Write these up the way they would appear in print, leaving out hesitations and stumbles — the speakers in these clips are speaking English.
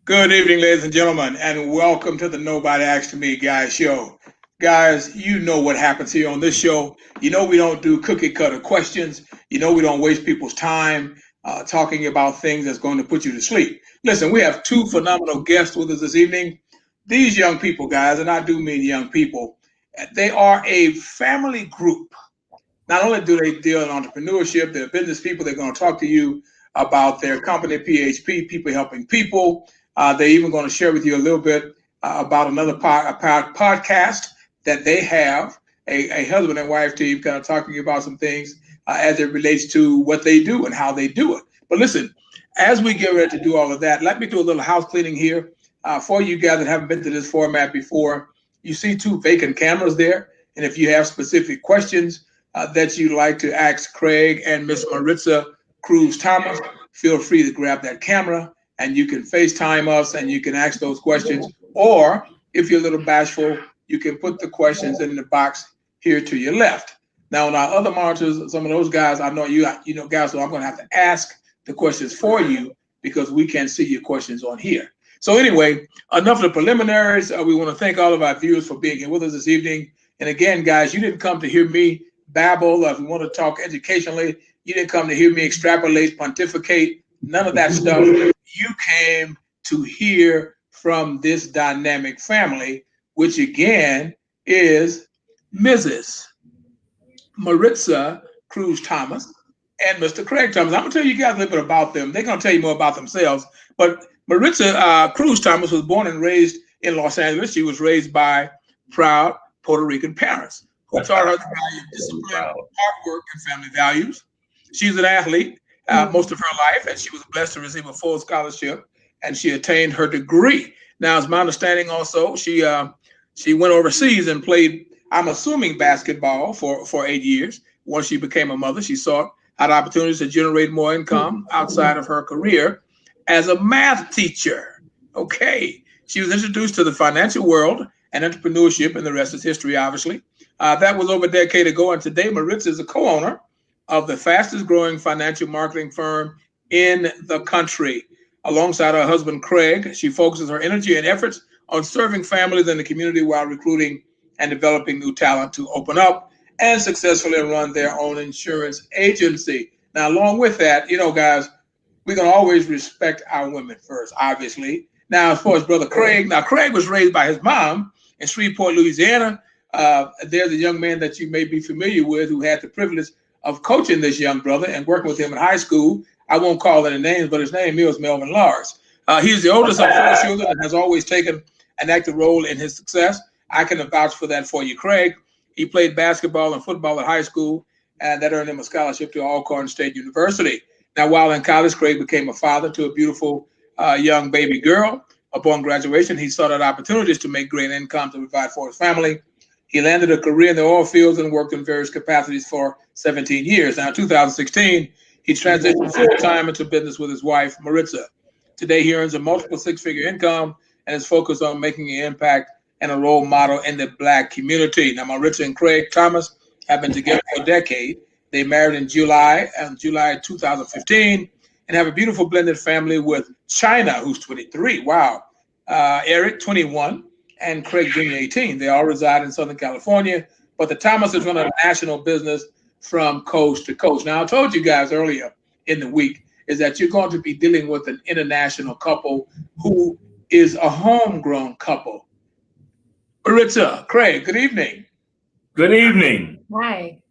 Good evening, ladies and gentlemen, and welcome to the Nobody Asked Me Guys show. Guys, you know what happens here on this show. You know we don't do cookie cutter questions. You know we don't waste people's time talking about things that's going to put you to sleep. Listen, we have two phenomenal guests with us this evening. These young people, guys, and I do mean young people, they are a family group. Not only do they deal in entrepreneurship, they're business people. They're going to talk to you about their company, PHP, People Helping People. They're even going to share with you a little bit about another podcast that they have, a husband and wife team, kind of talking about some things as it relates to what they do and how they do it. But listen, as we get ready to do all of that, let me do a little house cleaning here for you guys that haven't been to this format before. You see two vacant cameras there, and if you have specific questions that you'd like to ask Craig and Miss Maritza Cruz Thomas, feel free to grab that camera and you can FaceTime us and you can ask those questions. Or if you're a little bashful, you can put the questions in the box here to your left. Now, on our other monitors, some of those guys, I know you know guys, so I'm going to have to ask the questions for you because we can't see your questions on here. So anyway, enough of the preliminaries. We want to thank all of our viewers for being here with us this evening. And again, guys, you didn't come to hear me babble. If we want to talk educationally, you didn't come to hear me extrapolate, pontificate, none of that stuff. You came to hear from this dynamic family, which again is Mrs. Maritza Cruz Thomas and Mr. Craig Thomas. I'm going to tell you guys a little bit about them. They're going to tell you more about themselves. But Maritza Cruz Thomas was born and raised in Los Angeles. She was raised by proud Puerto Rican parents who taught her the value of discipline, hard work, and family values. She's an athlete most of her life, and she was blessed to receive a full scholarship, and she attained her degree. Now, it's my understanding also she went overseas and played, I'm assuming, basketball for 8 years. Once she became a mother, she sought out opportunities to generate more income outside of her career as a math teacher. Okay. She was introduced to the financial world and entrepreneurship, and the rest is history, obviously. That was over a decade ago, and today Maritza is a co-owner of the fastest growing financial marketing firm in the country. Alongside her husband, Craig, she focuses her energy and efforts on serving families in the community while recruiting and developing new talent to open up and successfully run their own insurance agency. Now, along with that, you know, guys, we're going to always respect our women first, obviously. Now, as far as Brother Craig, now Craig was raised by his mom in Shreveport, Louisiana. There's a young man that you may be familiar with who had the privilege of coaching this young brother and working with him in high school. I won't call any names, but his name is Melvin Lars. He's the oldest of four children and has always taken an active role in his success. I can vouch for that for you, Craig. He played basketball and football at high school, and that earned him a scholarship to Alcorn State University. Now, while in college, Craig became a father to a beautiful young baby girl. Upon graduation, he sought out opportunities to make great income to provide for his family. He landed a career in the oil fields and worked in various capacities for 17 years. Now, in 2016, he transitioned full-time into business with his wife, Maritza. Today, he earns a multiple six-figure income and is focused on making an impact and a role model in the Black community. Now, Maritza and Craig Thomas have been together for a decade. They married in July 2015, and have a beautiful blended family with China, who's 23. Wow. Eric, 21, and Craig Jr., 18. They all reside in Southern California, but the Thomases run a national business from coast to coast. Now, I told you guys earlier in the week is that you're going to be dealing with an international couple who is a homegrown couple. Maritza, Craig, good evening. Good evening. Hi.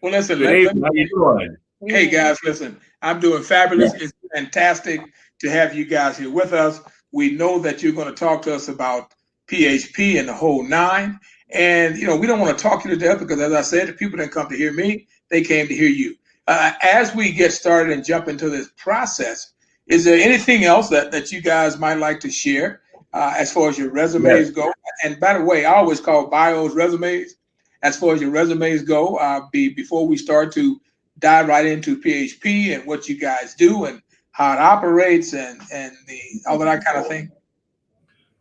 Well, listen, Good evening. How you doing? hey guys, listen, I'm doing fabulous. It's fantastic to have you guys here with us. We know that you're going to talk to us about PHP and the whole nine. And, you know, we don't want to talk you to death because, as I said, the people didn't come to hear me, they came to hear you. As we get started and jump into this process, is there anything else that you guys might like to share as far as your resumes Yes. go? And by the way, I always call bios resumes. As far as your resumes go, before we start to dive right into PHP and what you guys do and how it operates and all of that kind of thing.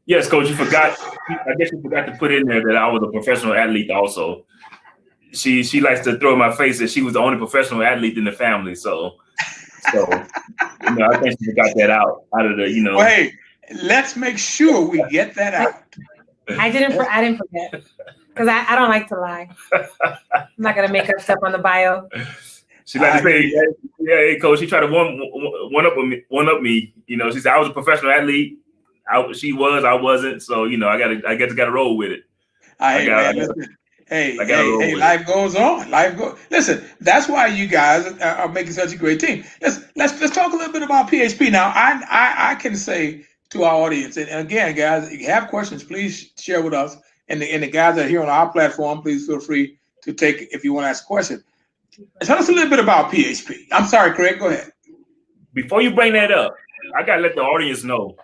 Yes, Coach. You forgot. I guess you forgot to put in there that I was a professional athlete. Also, she likes to throw in my face that she was the only professional athlete in the family. So I think she forgot that out of the. Well, hey, let's make sure we get that out. I didn't forget because I don't like to lie. I'm not gonna make up stuff on the bio. She like to say, yeah, hey, coach. She tried to one up me. You know, she said I was a professional athlete. She was, I wasn't. So you know, I got to roll with it. Hey, life goes on. Listen, that's why you guys are making such a great team. Let's talk a little bit about PHP now. I can say to our audience, and again, guys, if you have questions, please share with us. And the guys that are here on our platform, please feel free to take if you want to ask a question. Tell us a little bit about PHP. I'm sorry, Craig. Go ahead. Before you bring that up, I gotta let the audience know.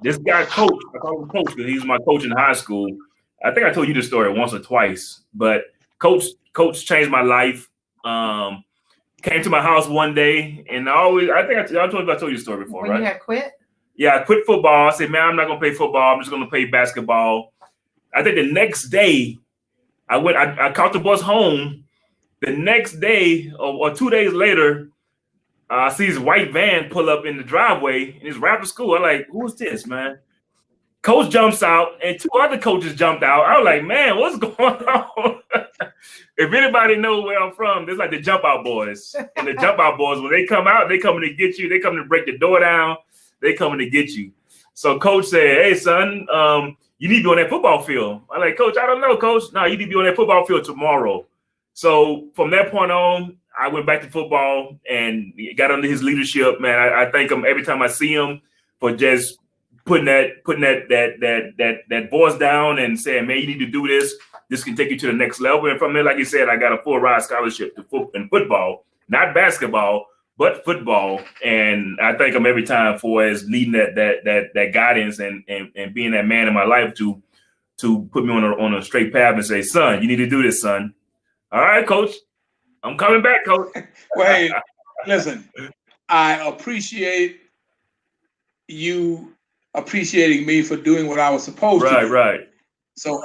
This guy, Coach, I call him Coach because he's my coach in high school. I think I told you this story once or twice, but Coach changed my life. Came to my house one day, and I told you the story before, when right? You had quit? Yeah, I quit football. I said, man, I'm not gonna play football. I'm just gonna play basketball. I think the next day, I caught the bus home. The next day or 2 days later, I see this white van pull up in the driveway and it's Rapid School. I'm like, who's this, man? Coach jumps out and 2 other coaches jumped out. I was like, man, what's going on? If anybody knows where I'm from, there's like the Jump Out Boys. And the Jump Out Boys, when they come out, they coming to get you. They coming to break the door down. They coming to get you. So Coach said, hey, son, you need to be on that football field. I'm like, Coach, I don't know, Coach. No, you need to be on that football field tomorrow. So from that point on, I went back to football and got under his leadership. Man, I thank him every time I see him for just putting that voice down and saying, man, you need to do this. This can take you to the next level. And from there, like you said, I got a full ride scholarship in football, not basketball, but football. And I thank him every time for his leading that guidance and being that man in my life to put me on a straight path and say, son, you need to do this, son. All right, Coach. I'm coming back, Coach. Wait, listen, I appreciate you appreciating me for doing what I was supposed to do. Right. So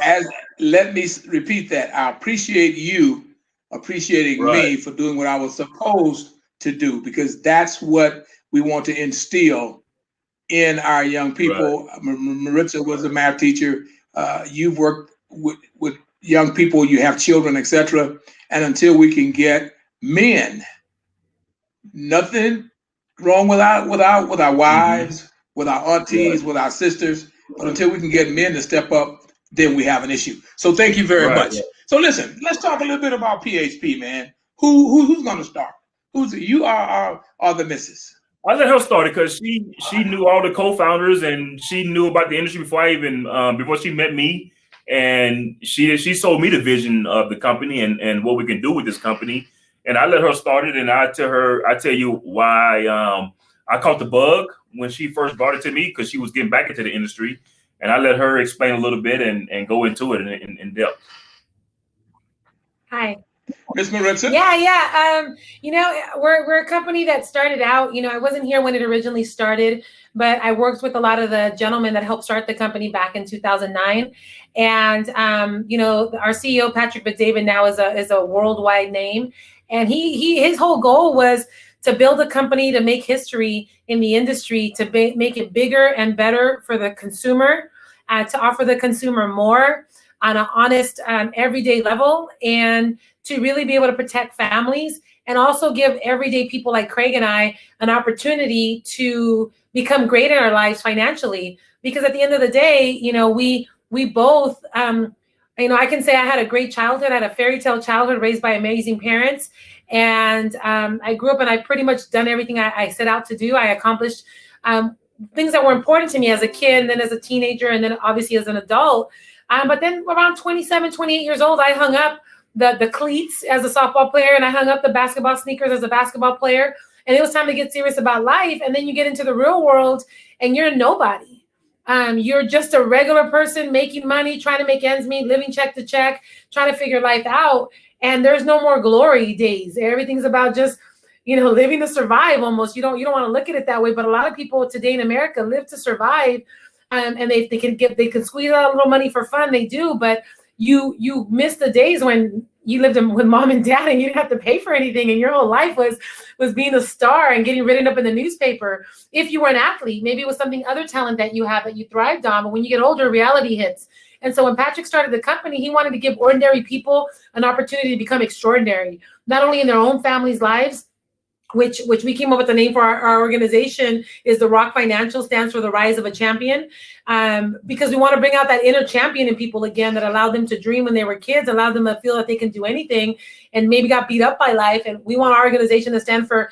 let me repeat that. I appreciate you appreciating me for doing what I was supposed to do, because that's what we want to instill in our young people. Right. Maritza was a math teacher. You've worked with young people, you have children, etc. And until we can get men, nothing wrong with our wives, with our aunties, with our sisters, but until we can get men to step up, then we have an issue. So thank you very much. Yeah. So listen, let's talk a little bit about PHP, man. Who's going to start? You are the missus. I let her start it because she knew all the co-founders and she knew about the industry before she met me. And she sold me the vision of the company and what we can do with this company. And I let her start it. And I tell you why I caught the bug when she first brought it to me, because she was getting back into the industry. And I let her explain a little bit and go into it in depth. Hi. Ms. Maritza? Yeah. We're a company that started out, I wasn't here when it originally started, but I worked with a lot of the gentlemen that helped start the company back in 2009. And, our CEO, Patrick Bet-David, now is a worldwide name. And his whole goal was to build a company, to make history in the industry, to make it bigger and better for the consumer, to offer the consumer more on an honest, everyday level, and to really be able to protect families and also give everyday people like Craig and I an opportunity to become great in our lives financially. Because at the end of the day, we both, I can say I had a great childhood. I had a fairy tale childhood raised by amazing parents. And I grew up and I pretty much done everything I set out to do. I accomplished things that were important to me as a kid, and then as a teenager, and then obviously as an adult. But then around 27, 28 years old, I hung up the cleats as a softball player, and I hung up the basketball sneakers as a basketball player. And it was time to get serious about life. And then you get into the real world and you're nobody. You're just a regular person making money, trying to make ends meet, living check to check, trying to figure life out. And there's no more glory days. Everything's about just, living to survive almost. You don't want to look at it that way. But a lot of people today in America live to survive. And they can squeeze out a little money for fun. They do. But you miss the days when you lived with mom and dad and you didn't have to pay for anything, and your whole life was being a star and getting written up in the newspaper. If you were an athlete, maybe it was something other talent that you have that you thrived on, but when you get older, reality hits. And so when Patrick started the company, he wanted to give ordinary people an opportunity to become extraordinary, not only in their own families' lives, which we came up with the name for our organization is the Rock Financial, stands for the Rise of a Champion, because we want to bring out that inner champion in people again that allowed them to dream when they were kids, allowed them to feel that they can do anything and maybe got beat up by life. And we want our organization to stand for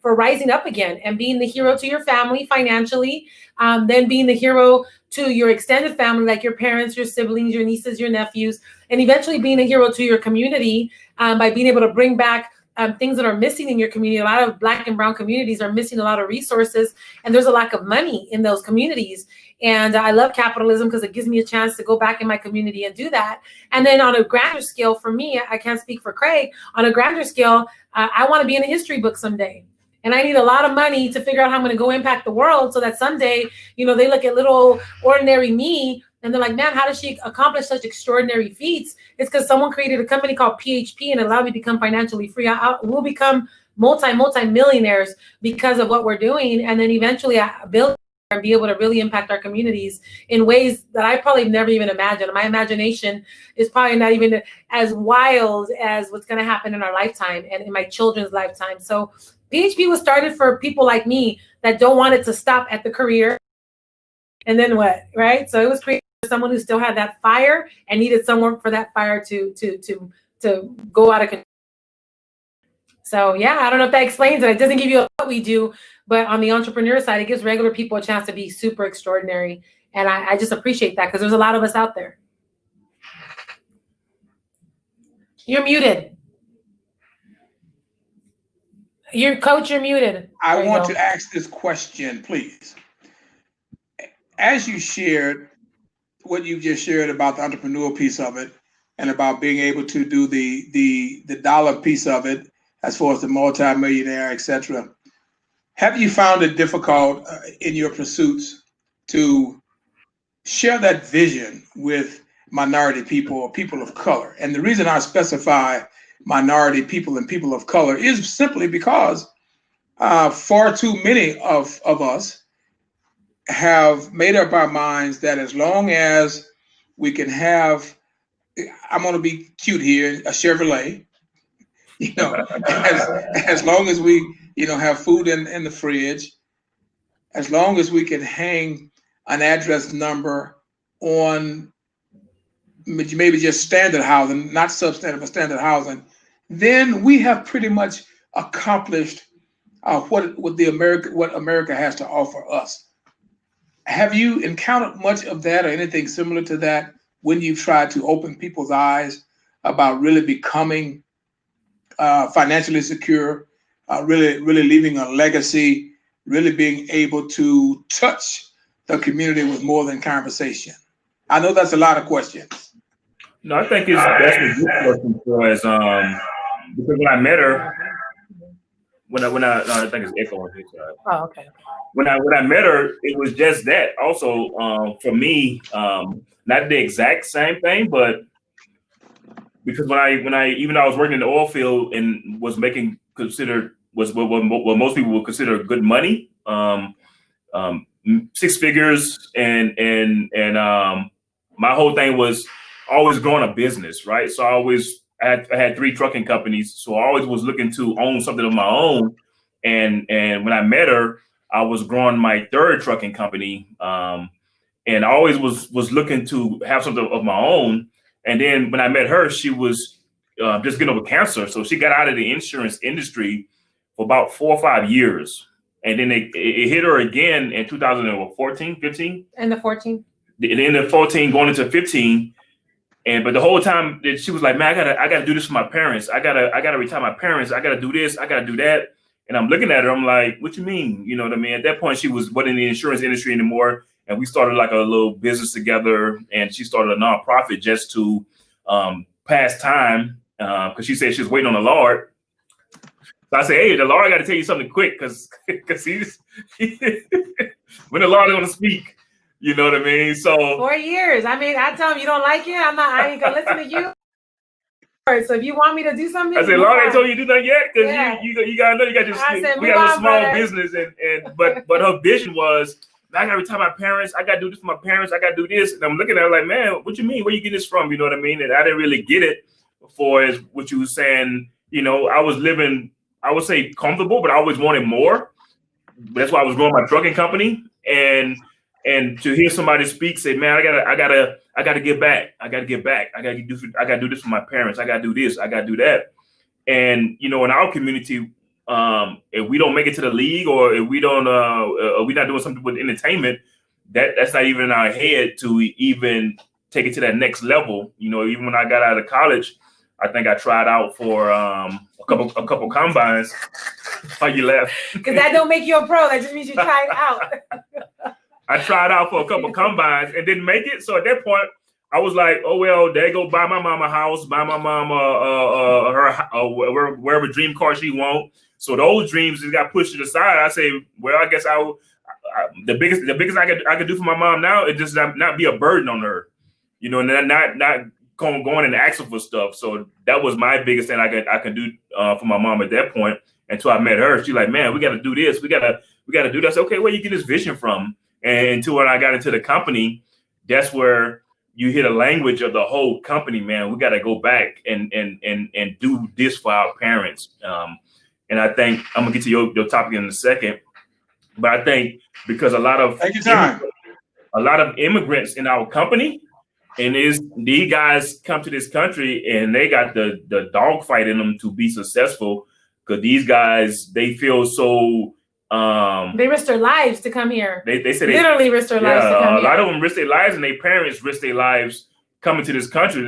rising up again and being the hero to your family financially, then being the hero to your extended family, like your parents, your siblings, your nieces, your nephews, and eventually being a hero to your community by being able to bring back things that are missing in your community. A lot of Black and brown communities are missing a lot of resources, and there's a lack of money in those communities. And I love capitalism because it gives me a chance to go back in my community and do that. And then on a grander scale, for me, I can't speak for Craig, on a grander scale, I want to be in a history book someday. And I need a lot of money to figure out how I'm going to go impact the world so that someday, they look at little ordinary me and they're like, man, how does she accomplish such extraordinary feats? It's because someone created a company called PHP and allowed me to become financially free. We'll become multi-millionaires because of what we're doing. And then eventually I build and be able to really impact our communities in ways that I probably never even imagined. My imagination is probably not even as wild as what's going to happen in our lifetime and in my children's lifetime. So PHP was started for people like me that don't want it to stop at the career. And then what, right? So it was created for someone who still had that fire and needed someone for that fire to go out of control. So yeah, I don't know if that explains it. It doesn't give you what we do, but on the entrepreneur side, it gives regular people a chance to be super extraordinary. And I just appreciate that because there's a lot of us out there. You're muted. Coach, you're muted. I want to ask this question, please. As you shared what you just shared about the entrepreneurial piece of it and about being able to do the dollar piece of it, as far as the multimillionaire, et cetera, have you found it difficult in your pursuits to share that vision with minority people or people of color? And the reason I specify minority people and people of color is simply because far too many of us have made up our minds that as long as we can have, I'm going to be cute here, a Chevrolet, as long as we, have food in the fridge, as long as we can hang an address number on maybe just standard housing, not substandard, but standard housing, then we have pretty much accomplished what America has to offer us. Have you encountered much of that or anything similar to that when you've tried to open people's eyes about really becoming financially secure, really leaving a legacy, really being able to touch the community with more than conversation? I know that's a lot of questions. No, I think that's a good question for us. Because when I met her, I think it's echo on his side. Oh, okay. When I met her, it was just that. Also, for me, not the exact same thing, but because when I even though I was working in the oil field and was making what most people would consider good money, 6 figures, and my whole thing was always growing a business, right? So I had 3 trucking companies, so I always was looking to own something of my own. And when I met her, I was growing my 3rd trucking company, and I always was looking to have something of my own. And then when I met her, she was just getting over cancer, so she got out of the insurance industry for about 4 or 5 years, and then it hit her again in 2014, 15. And the 14. In the 14, going into 15. But the whole time that she was like, man, I gotta do this for my parents. I gotta retire my parents. I gotta do this. I gotta do that. And I'm looking at her. I'm like, what you mean? You know what I mean? At that point, she wasn't in the insurance industry anymore. And we started like a little business together. And she started a nonprofit just to pass time because she said she was waiting on the Lord. So I said, hey, the Lord got to tell you something quick because he's when the Lord is going to speak. You know what I mean? So 4 years. I mean, I tell him you don't like it. I ain't gonna listen to you. So if you want me to do something, I said, Lord, I told you to do that yet, because Yeah. you gotta know you got we got a small business, and but her vision was, I gotta retire my parents. I gotta do this for my parents. I gotta do this. And I'm looking at her like, man, what you mean? Where you get this from? You know what I mean? And I didn't really get it for as what you were saying. You know, I was living, I would say comfortable, but I always wanted more. That's why I was growing my trucking company. And to hear somebody speak, say, man, I gotta get back. I gotta get back. I gotta do this for my parents. I gotta do this. I gotta do that. And you know, in our community, if we don't make it to the league, or if we don't, we're not doing something with entertainment, that's not even in our head to even take it to that next level. You know, even when I got out of college, I think I tried out for a couple combines. Why you laugh? Because that don't make you a pro. That just means you tried out. I tried out for a couple combines and didn't make it. So at that point, I was like, oh, well, there go buy my mama a house, buy my mama her wherever dream car she want. So those dreams just got pushed to the side. I say, well, I guess the biggest I could do for my mom now is just not be a burden on her, you know, and not going and asking for stuff. So that was my biggest thing I could do for my mom at that point. Until I met her, she's like, man, we got to do this. We got to do that. I said, okay, where you get this vision from? And until when I got into the company, that's where you hear the language of the whole company, man. We got to go back and do this for our parents. And I think I'm gonna get to your topic in a second, but I think because a lot of immigrants in our company, and these guys come to this country and they got the dog fight in them to be successful, because these guys, they feel so. They risk their lives to come here. They say literally risk their lives to come here. A lot of them risk their lives, and their parents risk their lives coming to this country.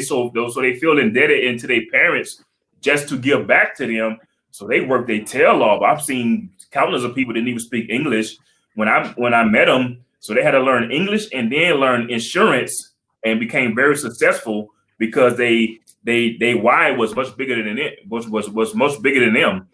So they feel indebted into their parents just to give back to them. So they work their tail off. I've seen countless of people that didn't even speak English when I met them. So they had to learn English and then learn insurance, and became very successful because they why was much bigger than it was much bigger than them.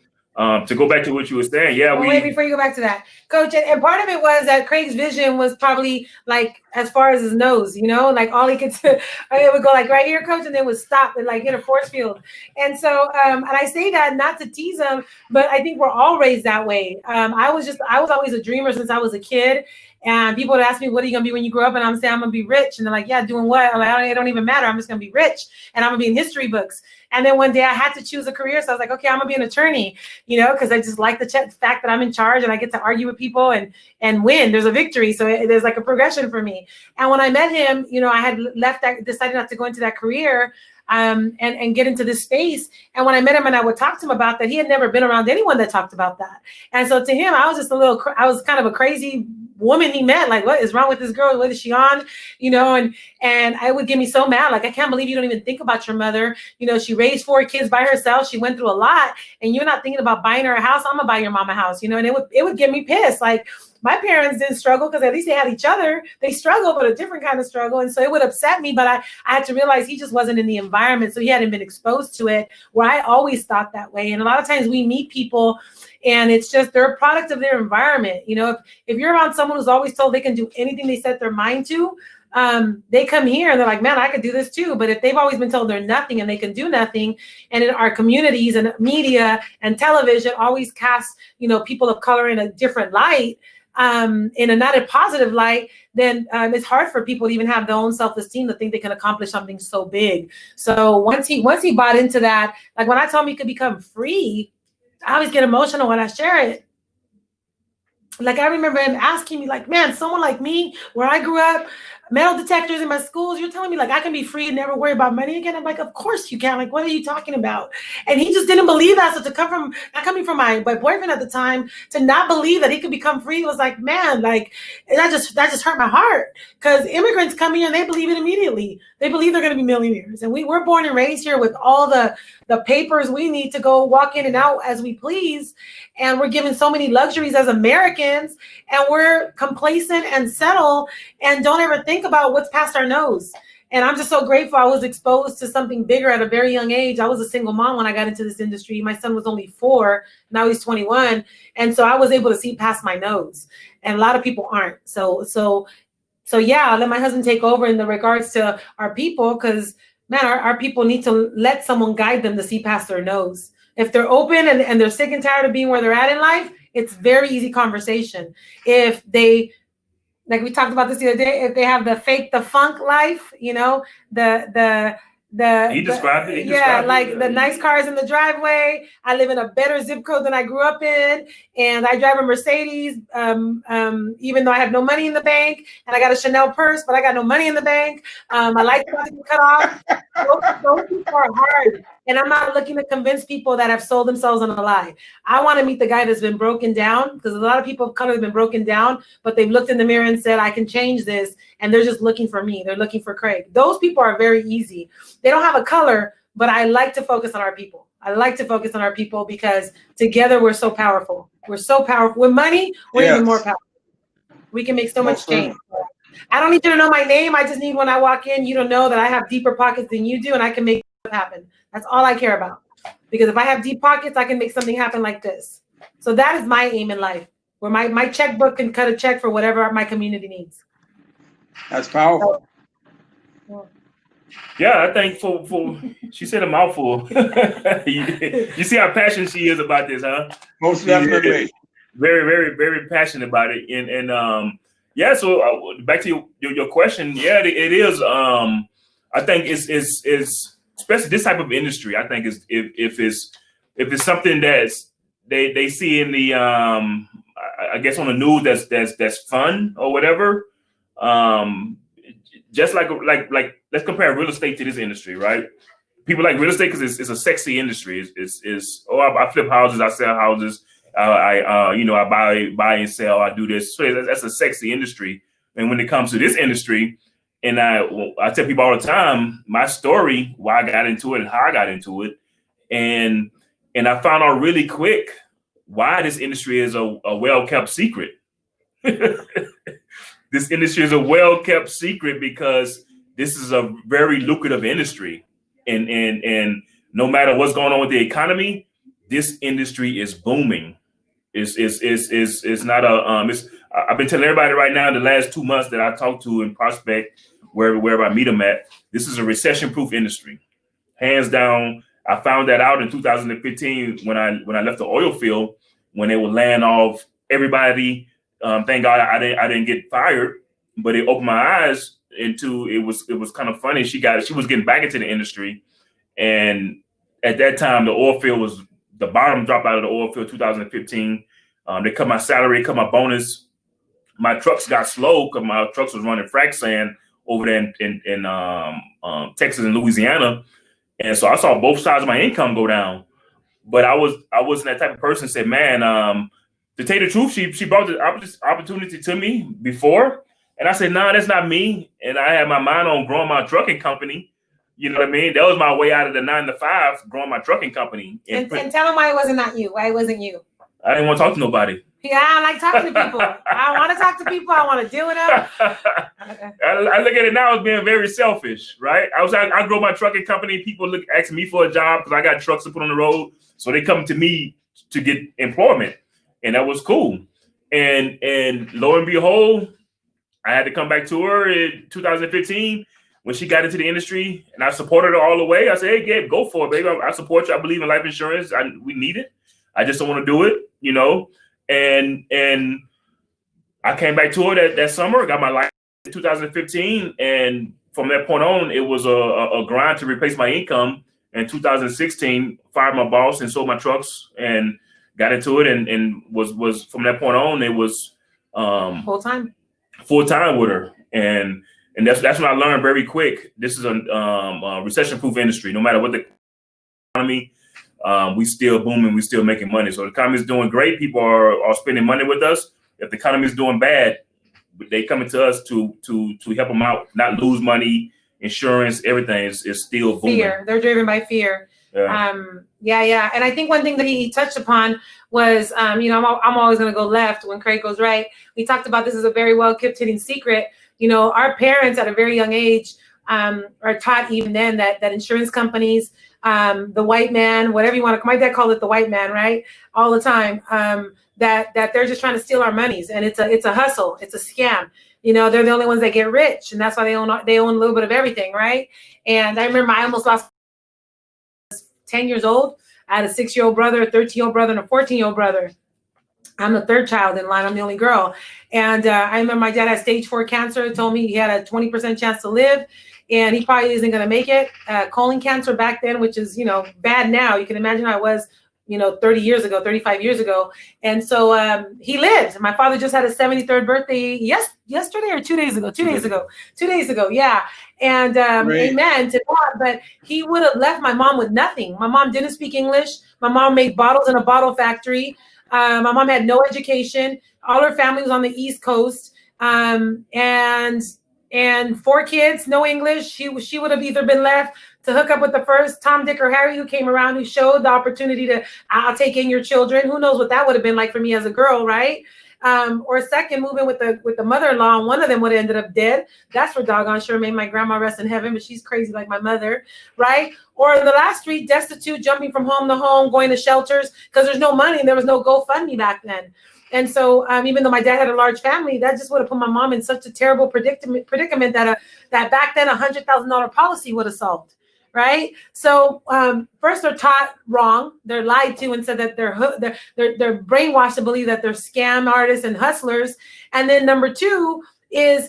To go back to what you were saying, wait, before you go back to that, Coach, and part of it was that Craig's vision was probably like as far as his nose, you know, like all he could it would go like right here, Coach, and then would stop and like hit a force field. And so, and I say that not to tease him, but I think we're all raised that way. I was always a dreamer since I was a kid. And people would ask me, what are you going to be when you grow up? And I'm saying, I'm going to be rich. And they're like, yeah, doing what? I'm like, it don't even matter. I'm just going to be rich. And I'm going to be in history books. And then one day I had to choose a career. So I was like, okay, I'm going to be an attorney, you know, because I just like the fact that I'm in charge and I get to argue with people and win. There's a victory. So there's like a progression for me. And when I met him, you know, I had decided not to go into that career and get into this space. And when I met him and I would talk to him about that, he had never been around anyone that talked about that. And so to him, I was just I was kind of a crazy woman he met. Like, what is wrong with this girl? What is she on? You know, and I would get me so mad. Like, I can't believe you don't even think about your mother. You know, she raised 4 kids by herself. She went through a lot, and you're not thinking about buying her a house. I'm gonna buy your mom a house, you know, and it would get me pissed. Like, my parents didn't struggle because at least they had each other. They struggled, but a different kind of struggle. And so it would upset me, but I had to realize he just wasn't in the environment. So he hadn't been exposed to it, where I always thought that way. And a lot of times we meet people and it's just they're a product of their environment. You know, if you're around someone who's always told they can do anything they set their mind to, they come here and they're like, man, I could do this too. But if they've always been told they're nothing and they can do nothing, and in our communities and media and television always cast, you know, people of color in a different light, in a not a positive light, then it's hard for people to even have their own self-esteem to think they can accomplish something so big. So once he bought into that, like when I told him he could become free, I always get emotional when I share it. Like, I remember him asking me, like, man, someone like me, where I grew up, metal detectors in my schools, you're telling me like I can be free and never worry about money again? I'm like, of course you can. Like, what are you talking about? And he just didn't believe that. So to come from, not coming from my boyfriend at the time, to not believe that he could become free was like, man, like that just hurt my heart. Because immigrants come here and they believe it immediately. They believe they're going to be millionaires. And we're born and raised here with all the papers we need to go walk in and out as we please. And we're given so many luxuries as Americans, and we're complacent and settle and don't ever think about what's past our nose. And I'm just so grateful I was exposed to something bigger at a very young age. I was a single mom when I got into this industry. My son was only 4, now he's 21. And so I was able to see past my nose, and a lot of people aren't. So yeah, I'll let my husband take over in the regards to our people, because man, our people need to let someone guide them to see past their nose. If they're open and they're sick and tired of being where they're at in life, it's very easy conversation. If they, like we talked about this the other day, if they have the fake, the funk life, you know, the He described it. the nice cars in the driveway. I live in a better zip code than I grew up in, and I drive a Mercedes, even though I have no money in the bank, and I got a Chanel purse, but I got no money in the bank. My lights about to get cut off. Those people are hard, and I'm not looking to convince people that have sold themselves on a lie. I want to meet the guy that's been broken down, because a lot of people of color have been broken down, but they've looked in the mirror and said, I can change this, and they're just looking for me. They're looking for Craig. Those people are very easy. They don't have a color, but I like to focus on our people. I like to focus on our people because together we're so powerful. We're so powerful. With money, we're even more powerful. We can make so much change. I don't need you to know my name. I just need when I walk in, you to know that I have deeper pockets than you do, and I can make it happen. That's all I care about. Because if I have deep pockets, I can make something happen like this. So that is my aim in life, where my checkbook can cut a check for whatever my community needs. That's powerful. Yeah, I think for she said a mouthful. You see how passionate she is about this, huh? Most definitely. Very, very, very passionate about it. And yeah, so back to your question. Yeah, it is. I think it's especially this type of industry. I think is if it's something that's they see in the I guess on the news that's fun or whatever. Just like let's compare real estate to this industry, right? People like real estate because it's a sexy industry. I flip houses, I sell houses, I buy and sell, I do this. So that's a sexy industry. And when it comes to this industry, and I tell people all the time my story, why I got into it and how I got into it, and I found out really quick why this industry is a well-kept secret. This industry is a well-kept secret because this is a very lucrative industry, and no matter what's going on with the economy, this industry is booming. It's not a I've been telling everybody right now in the last 2 months that I talked to in prospect wherever I meet them at, this is a recession-proof industry, hands down. I found that out in 2015 when I left the oil field, when they were laying off everybody. Thank God I didn't get fired, but it opened my eyes into it was kind of funny. She was getting back into the industry, and at that time the oil field was the bottom dropped out of the oil field 2015. They cut my salary, cut my bonus. My trucks got slow because my trucks was running frac sand over there in Texas and Louisiana, and so I saw both sides of my income go down. But I wasn't that type of person. Said, man, to tell you the truth, she brought this opportunity to me before, and I said, nah, that's not me. And I had my mind on growing my trucking company. You know what I mean? That was my way out of the 9 to 5, growing my trucking company. And tell them why it wasn't not you. Why it wasn't you. I didn't want to talk to nobody. Yeah, I like talking to people. I want to talk to people. I want to deal with them. I look at it now as being very selfish, right? I grow my trucking company. People ask me for a job because I got trucks to put on the road, so they come to me to get employment, and that was cool. And lo and behold, I had to come back to her in 2015 when she got into the industry, and I supported her all the way. I said, hey, Gabe, go for it, baby. I support you. I believe in life insurance. We need it. I just don't want to do it, you know. And I came back to her that summer, got my license in 2015, and from that point on, it was a grind to replace my income. In 2016, fired my boss and sold my trucks and got into it, and was from that point on, it was full time with her, and that's when I learned very quick. This is a recession-proof industry. No matter what the economy, we still booming, we still making money. So the economy is doing great. People are spending money with us. If the economy is doing bad, they coming to us to help them out, not lose money. Insurance, everything is still booming. Fear. They're driven by fear. Yeah. And I think one thing that he touched upon was, I'm always going to go left when Craig goes right. We talked about this is a very well kept hidden secret. You know, our parents at a very young age are taught even then that insurance companies, the white man, whatever you want to, my dad called it the white man, right? All the time. that they're just trying to steal our monies, and it's a hustle, it's a scam. You know, they're the only ones that get rich, and that's why they own a little bit of everything, right? And I remember I almost lost 10 years old. I had a 6-year-old brother, a 13-year-old brother, and a 14-year-old brother. I'm the third child in line. I'm the only girl. And I remember my dad had stage 4 cancer. Told me he had a 20% chance to live, and he probably isn't going to make it. Colon cancer back then, which is, you know, bad now. You can imagine how it was, you know, 30 years ago, 35 years ago. And so he lived. My father just had his 73rd birthday yesterday or 2 days ago? 2 days ago. 2 days ago, yeah. And amen to God. But he would have left my mom with nothing. My mom didn't speak English. My mom made bottles in a bottle factory. My mom had no education. All her family was on the East Coast. And 4 kids, no English. She would have either been left to hook up with the first Tom, Dick, or Harry who came around, who showed the opportunity to, I'll take in your children. Who knows what that would have been like for me as a girl, right? Or second, moving with the mother-in-law, and one of them would have ended up dead. That's for doggone sure. May my grandma rest in heaven, but she's crazy like my mother, right? Or the last 3, destitute, jumping from home to home, going to shelters because there's no money and there was no GoFundMe back then. And so even though my dad had a large family, that just would have put my mom in such a terrible predicament that back then $100,000 policy would have solved. Right. So first, they're taught wrong. They're lied to and said that they're brainwashed to believe that they're scam artists and hustlers. And then number 2 is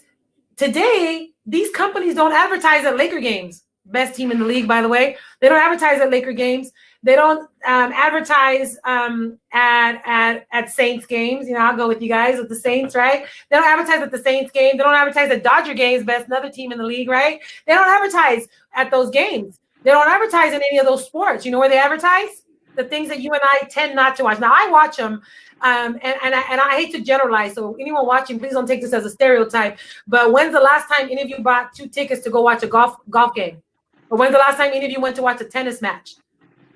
today, these companies don't advertise at Laker games. Best team in the league, by the way. They don't advertise at Laker games. They don't advertise at Saints games. You know, I'll go with you guys with the Saints, right? They don't advertise at the Saints game. They don't advertise at Dodger games, best another team in the league, right? They don't advertise at those games. They don't advertise in any of those sports. You know where they advertise? The things that you and I tend not to watch. Now, I watch them, and I hate to generalize. So anyone watching, please don't take this as a stereotype. But when's the last time any of you bought 2 tickets to go watch a golf game? Or when's the last time any of you went to watch a tennis match?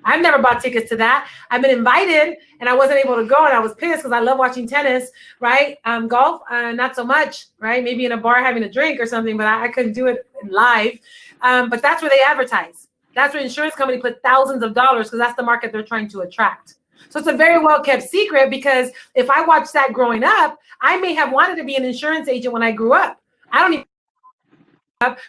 I've never bought tickets to that. I've been invited and I wasn't able to go, and I was pissed because I love watching tennis, right? Golf, not so much, right? Maybe in a bar having a drink or something, but I couldn't do it live. But that's where they advertise. That's where insurance company put thousands of dollars because that's the market they're trying to attract. So it's a very well kept secret, because if I watched that growing up, I may have wanted to be an insurance agent when I grew up. I don't even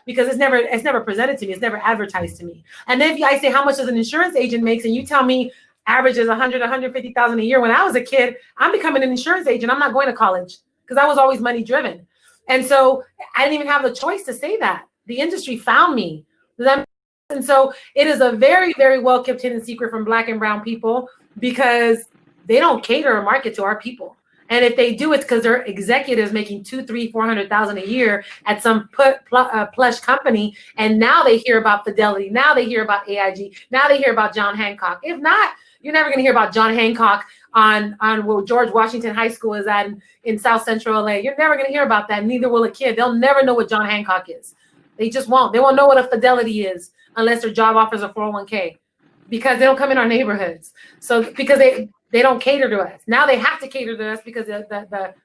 because it's never presented to me. It's never advertised to me. And then if I say how much does an insurance agent makes, and you tell me average is 150,000 a year. When I was a kid, I'm becoming an insurance agent. I'm not going to college because I was always money driven. And so I didn't even have the choice to say that. The industry found me. And so it is a very, very well kept hidden secret from Black and brown people, because they don't cater or market to our people. And if they do, it's because they're executives making 200,000, 300,000, 400,000 a year at some plush company. And now they hear about Fidelity. Now they hear about AIG. Now they hear about John Hancock. If not, you're never going to hear about John Hancock on where George Washington High School is at in South Central LA. You're never going to hear about that. Neither will a kid. They'll never know what John Hancock is. They just won't. They won't know what a Fidelity is unless their job offers a 401k, because they don't come in our neighborhoods. So because they don't cater to us. Now they have to cater to us because the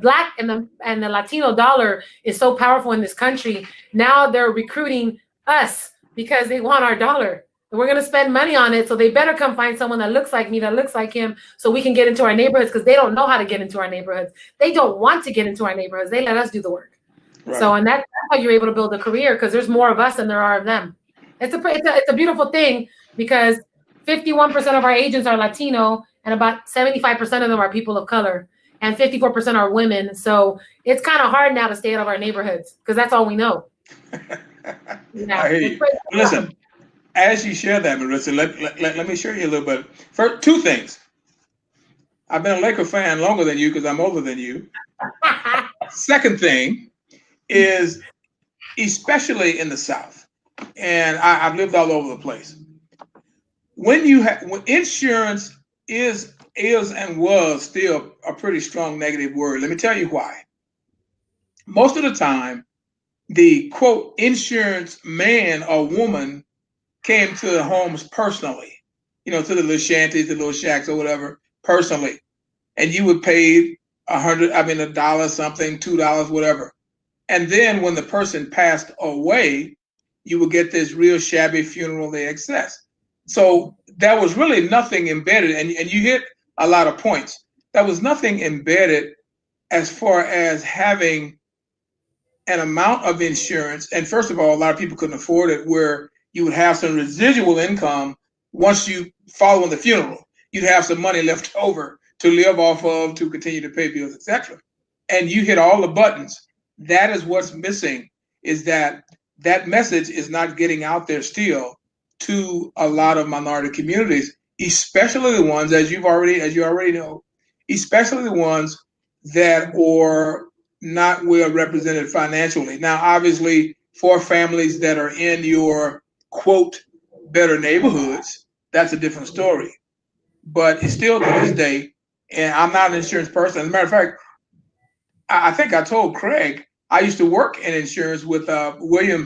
Black and the Latino dollar is so powerful in this country. Now they're recruiting us because they want our dollar. And we're going to spend money on it. So they better come find someone that looks like me, that looks like him, so we can get into our neighborhoods, because they don't know how to get into our neighborhoods. They don't want to get into our neighborhoods. They let us do the work. Right. So, and that's how you're able to build a career, because there's more of us than there are of them. It's a beautiful thing, because 51% of our agents are Latino, and about 75% of them are people of color, and 54% are women. So it's kind of hard now to stay out of our neighborhoods, because that's all we know. I hear you. Listen, as you share that, Marissa, let me share you a little bit. First, 2 things. I've been a Laker fan longer than you because I'm older than you. Second thing is, especially in the South, and I've lived all over the place. When insurance is and was still a pretty strong negative word. Let me tell you why. Most of the time, the quote insurance man or woman came to the homes personally, to the little shanties, the little shacks or whatever, personally. And you would pay $100 something, $2, whatever. And then when the person passed away, you would get this real shabby funeral, the excess. So there was really nothing embedded. And you hit a lot of points. There was nothing embedded as far as having an amount of insurance. And first of all, a lot of people couldn't afford it, where you would have some residual income once you follow in the funeral. You'd have some money left over to live off of, to continue to pay bills, etc. And you hit all the buttons. That is what's missing, is that message is not getting out there still to a lot of minority communities, especially the ones, as you already know, especially the ones that are not well represented financially. Now, obviously, for families that are in your quote better neighborhoods, that's a different story. But it's still to this day, and I'm not an insurance person. As a matter of fact, I think I told Craig I used to work in insurance with William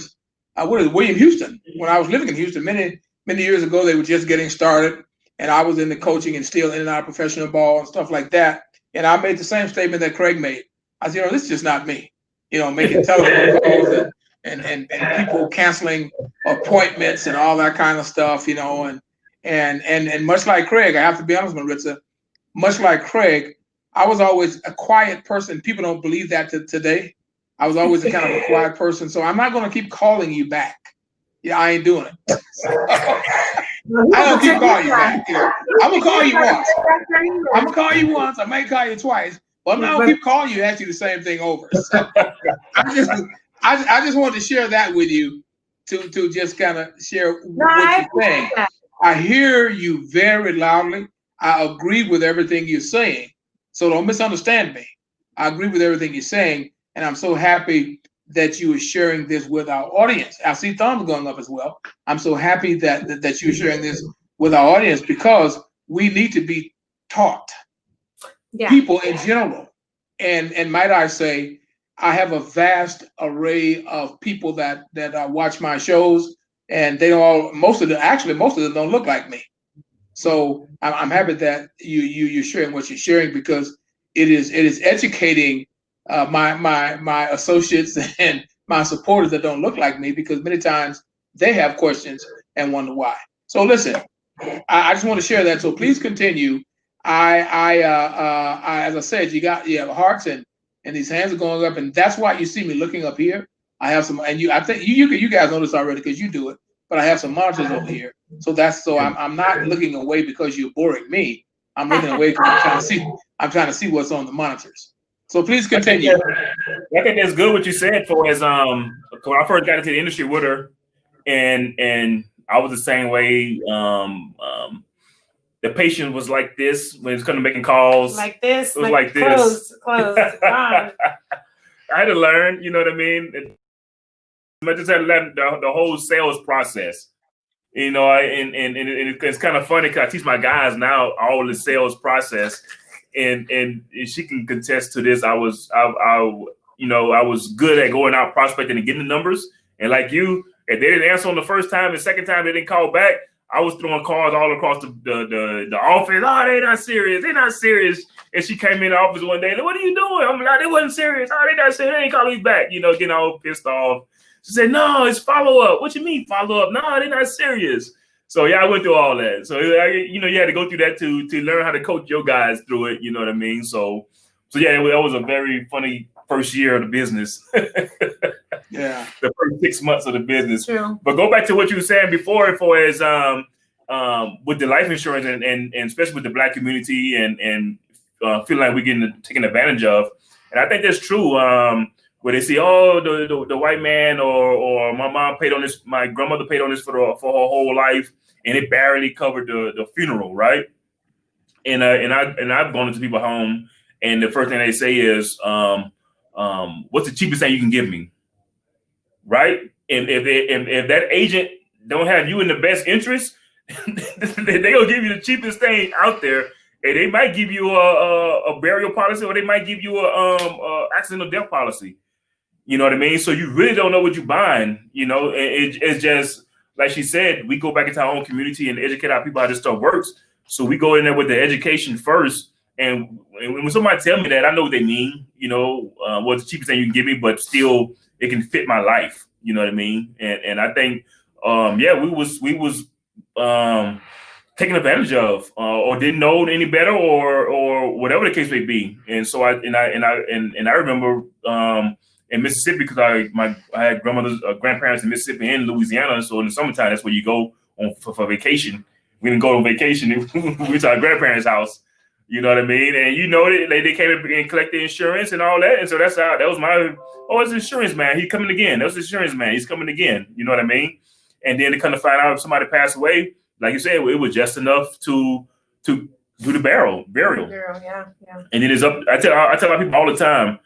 Houston when I was living in Houston many years ago. They were just getting started, and I was in the coaching and still in and out of professional ball and stuff like that. And I made the same statement that Craig made. I said, this is just not me. Making telephone calls and people canceling appointments and all that kind of stuff. And much like Craig, I have to be honest, Maritza, much like Craig, I was always a quiet person. People don't believe that today. I was always a kind of a quiet person. So I'm not going to keep calling you back. Yeah, I ain't doing it. I don't keep calling you back. I'm going to call you once. I'm going to call you once. I might call you twice. But I'm not going to keep calling you, ask you the same thing over. So I just wanted to share that with you to just kind of share what you're saying. I hear you very loudly. I agree with everything you're saying. So don't misunderstand me. I agree with everything you're saying. And I'm so happy that you are sharing this with our audience. I see thumbs going up as well. I'm so happy that you're sharing this with our audience, because we need to be taught. Yeah. People in general. And might I say, I have a vast array of people that watch my shows, and most of them don't look like me. So I'm happy that you're sharing what you're sharing, because it is educating my associates and my supporters that don't look like me, because many times they have questions and wonder why. So listen, I just want to share that. So please continue. I as I said, you have hearts and these hands are going up, and that's why you see me looking up here. I have some, and I think you guys know this already because you do it, but I have some monitors over here. So I'm not looking away because you're boring me. I'm looking away because I'm trying to see what's on the monitors. So please continue. I think that's good what you said. When I first got into the industry with her, and I was the same way. The patient was like this when it's coming to making calls. Like this. It was like this. Close. I had to learn. You know what I mean? I just had to learn the whole sales process. And it's kind of funny because I teach my guys now all the sales process, and she can contest to this. I was good at going out prospecting and getting the numbers. And like you, if they didn't answer on the first time, the second time they didn't call back, I was throwing calls all across the office. Oh, they're not serious. They're not serious. And she came in the office one day. Like, what are you doing? I'm like, they wasn't serious. Oh, they not serious. They ain't calling me back. Getting all pissed off. She said, no, it's follow up. What you mean follow up? No, they're not serious. So yeah, I went through all that. So you had to go through that to learn how to coach your guys through it. You know what I mean? So yeah, that was a very funny first year of the business. Yeah, the first 6 months of the business. True. But go back to what you were saying before, as with the life insurance and especially with the Black community and feeling like we're getting taken advantage of. And I think that's true. Where they see, the white man or my mom paid on this, my grandmother paid on this for her whole life, and it barely covered the funeral, right? And I've gone into people's home, and the first thing they say is, "What's the cheapest thing you can give me?" Right? And if that agent don't have you in the best interest, they gonna give you the cheapest thing out there. And they might give you a burial policy, or they might give you a accidental death policy. You know what I mean? So you really don't know what you're buying. It's just like she said, we go back into our own community and educate our people how this stuff works. So we go in there with the education first. And when somebody tell me that, I know what they mean. What's the cheapest thing you can give me, but still it can fit my life. You know what I mean? And I think, we was taken advantage of, or didn't know any better, or whatever the case may be. And so I remember in Mississippi, because I had grandparents in Mississippi and Louisiana. So in the summertime, that's where you go on for vacation. We didn't go on vacation. We went to our grandparents' house. You know what I mean? And they came and collected insurance and all that. And so that was my, it's insurance man. He's coming again. That was the insurance man. He's coming again. You know what I mean? And then to come to find out if somebody passed away, like you said, it was just enough to do the burial. Yeah. And it is up. I tell our people all the time.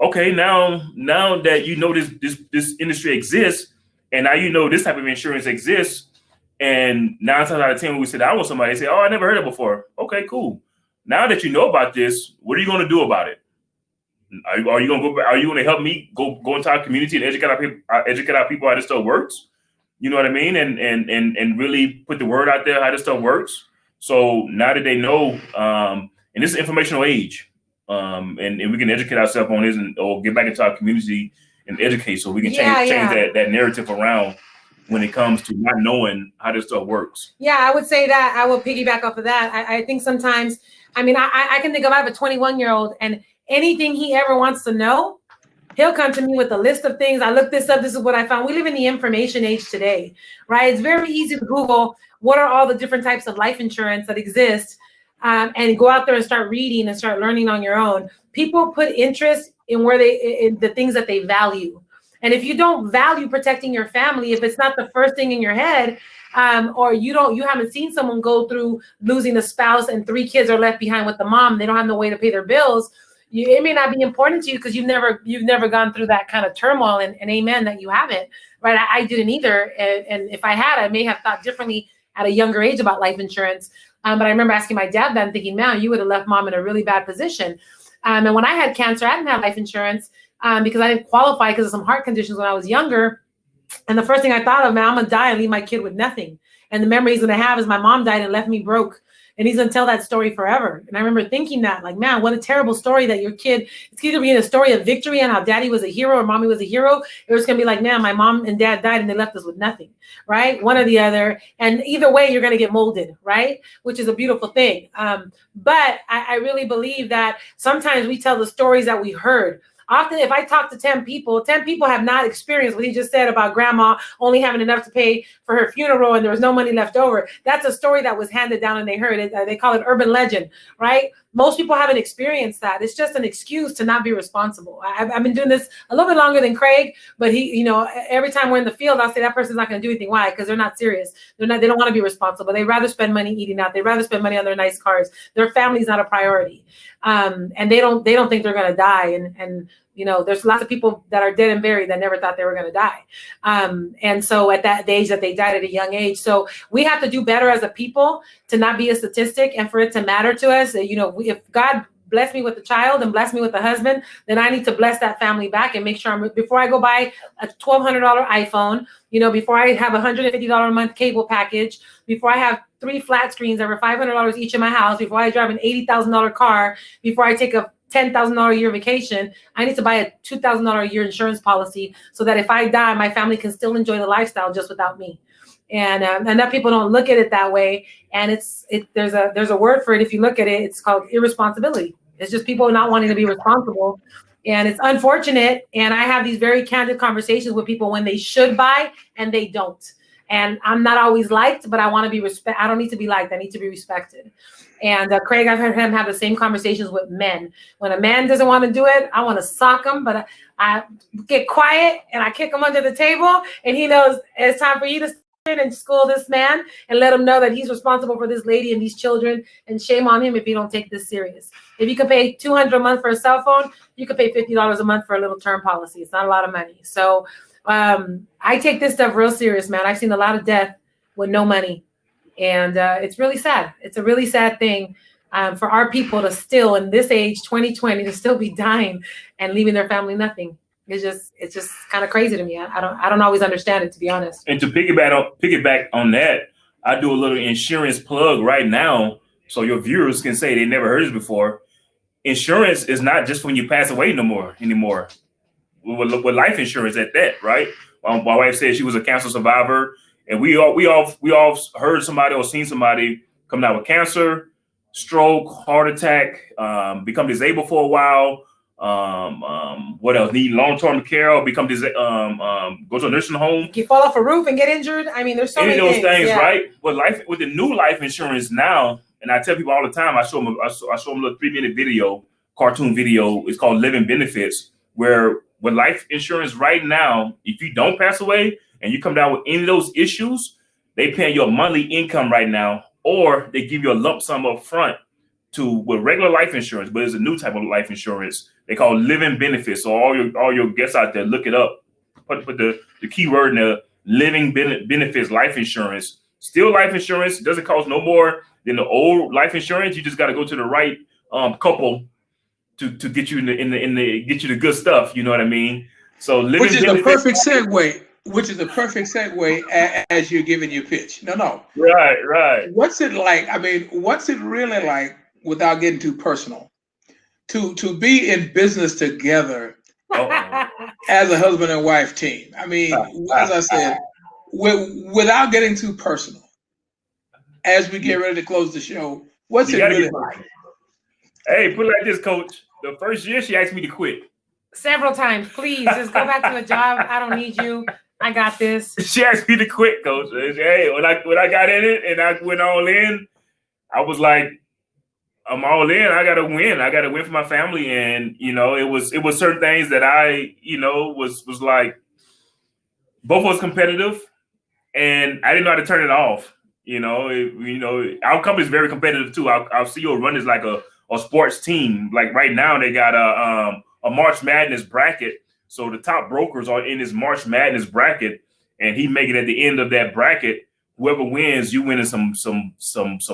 Okay, now that you know this industry exists, and now you know this type of insurance exists, and 9 times out of 10 when we sit down with somebody, they say, "Oh, I never heard it before." Okay, cool. Now that you know about this, what are you going to do about it? Are you going to go? Are you going to help me go into our community and educate our people how this stuff works? You know what I mean? And really put the word out there how this stuff works. So now that they know, and this is informational age, and we can educate ourselves on this, or get back into our community and educate, so we can change that narrative around when it comes to not knowing how this stuff works. Yeah, I would say that. I will piggyback off of that. I think sometimes, I mean, I can think of, I have a 21-year-old, and anything he ever wants to know, he'll come to me with a list of things. I looked this up. This is what I found. We live in the information age today, right? It's very easy to Google what are all the different types of life insurance that exist, and go out there and start reading and start learning on your own. People put interest in in the things that they value. And if you don't value protecting your family, if it's not the first thing in your head, or you haven't seen someone go through losing a spouse and 3 kids are left behind with the mom, they don't have no way to pay their bills. It may not be important to you because you've never gone through that kind of turmoil, and amen that you haven't, right? I didn't either. And if I had, I may have thought differently at a younger age about life insurance. But I remember asking my dad then, thinking, man, you would have left mom in a really bad position. And when I had cancer, I didn't have life insurance because I didn't qualify because of some heart conditions when I was younger. And the first thing I thought of, man, I'm going to die and leave my kid with nothing. And the memory he's going to have is my mom died and left me broke. And he's going to tell that story forever. And I remember thinking that, like, man, what a terrible story that your kid, it's either being a story of victory and how daddy was a hero or mommy was a hero. It was going to be like, man, my mom and dad died and they left us with nothing, right? One or the other. And either way, you're going to get molded, right? Which is a beautiful thing. But I really believe that sometimes we tell the stories that we heard. Often, if I talk to 10 people have not experienced what he just said about grandma only having enough to pay for her funeral and there was no money left over. That's a story that was handed down and they heard it. They call it urban legend, right? Most people haven't experienced that. It's just an excuse to not be responsible. I've been doing this a little bit longer than Craig, but he, every time we're in the field, I'll say that person's not going to do anything. Why? Because they're not serious. They don't want to be responsible. They'd rather spend money eating out. They'd rather spend money on their nice cars. Their family's not a priority. And they don't think they're going to die. And there's lots of people that are dead and buried that never thought they were going to die. And so at that age that they died at a young age. So we have to do better as a people to not be a statistic and for it to matter to us. If God bless me with a child and bless me with a husband, then I need to bless that family back and make sure before I go buy a $1,200 iPhone, before I have a $150 a month cable package, before I have 3 flat screens that are $500 each in my house, before I drive an $80,000 car, before I take a $10,000 a year vacation, I need to buy a $2,000 a year insurance policy so that if I die, my family can still enjoy the lifestyle just without me. And that people don't look at it that way. And there's a word for it. If you look at it, it's called irresponsibility. It's just people not wanting to be responsible. And it's unfortunate. And I have these very candid conversations with people when they should buy and they don't. And I'm not always liked, but I want to be I don't need to be liked. I need to be respected. And Craig, I've heard him have the same conversations with men. When a man doesn't want to do it, I want to sock him, but I get quiet and I kick him under the table. And he knows it's time for you to sit and school this man and let him know that he's responsible for this lady and these children. And shame on him if you don't take this serious. If you can pay $200 a month for a cell phone, you can pay $50 a month for a little term policy. It's not a lot of money. So I take this stuff real serious, man. I've seen a lot of death with no money. And it's really sad. It's a really sad thing for our people to still, in this age, 2020, to still be dying and leaving their family nothing. It's just kind of crazy to me. I don't always understand it, to be honest. And to piggyback on that, I do a little insurance plug right now, so your viewers can say they never heard this before. Insurance is not just when you pass away anymore. With life insurance at that, right? My wife said she was a cancer survivor. And we all heard somebody or seen somebody come down with cancer, stroke, heart attack, become disabled for a while. What else? Need long-term care or become go to a nursing home. You fall off a roof and get injured. I mean, there's so many of those things, yeah. right? But with the new life insurance now, and I tell people all the time, I show them a little 3-minute video, cartoon video. It's called Living Benefits, where with life insurance right now, if you don't pass away and you come down with any of those issues, they pay you a monthly income right now, or they give you a lump sum up front with regular life insurance, but it's a new type of life insurance. They call Living Benefits. So all your guests out there, look it up. Put the keyword in there, Living Benefits life insurance. Still life insurance. It doesn't cost no more than the old life insurance. You just got to go to the right couple to get you get you the good stuff. You know what I mean? So which is the perfect segue. Which is the perfect segue as you're giving your pitch. No. Right. What's it like? I mean, what's it really like, without getting too personal, to be in business together as a husband and wife team? I mean, as I said, without getting too personal, as we get ready to close the show, what's it really like? Hey, put it like this, Coach. The first year she asked me to quit. Several times. Please, just go back to a job. I don't need you. I got this. She asked me to quit, Coach. Hey, when I got in it and I went all in, I was like, I'm all in. I gotta win. I gotta win for my family. And it was certain things that I was like, both was competitive, and I didn't know how to turn it off. Our company is very competitive too. Our CEO run is like a sports team. Like right now, they got a March Madness bracket. So the top brokers are in his March Madness bracket, and he make it at the end of that bracket. Whoever wins, you win some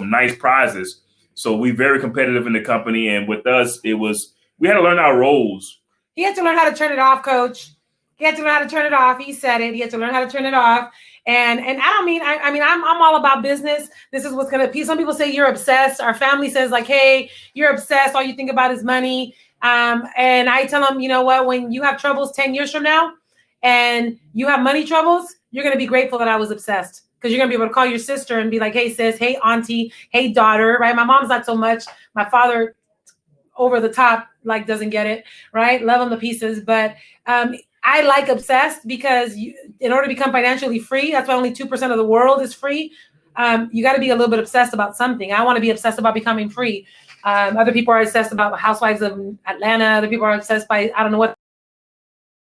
nice prizes. So we very competitive in the company, and with us, we had to learn our roles. He had to learn how to turn it off, Coach. He had to learn how to turn it off. He said it. He had to learn how to turn it off. And I don't mean, I'm all about business. This is what's going to be. Some people say you're obsessed. Our family says like, hey, you're obsessed. All you think about is money. And I tell them, you know what, when you have troubles 10 years from now and you have money troubles, you're going to be grateful that I was obsessed, because you're going to be able to call your sister and be like, hey, sis, hey, auntie, hey, daughter, right? My mom's not so much. My father over the top, like, doesn't get it, right? Love him to pieces. But I like obsessed because in order to become financially free, that's why only 2% of the world is free. You got to be a little bit obsessed about something. I want to be obsessed about becoming free. Other people are obsessed about Housewives of Atlanta. Other people are obsessed by, I don't know what.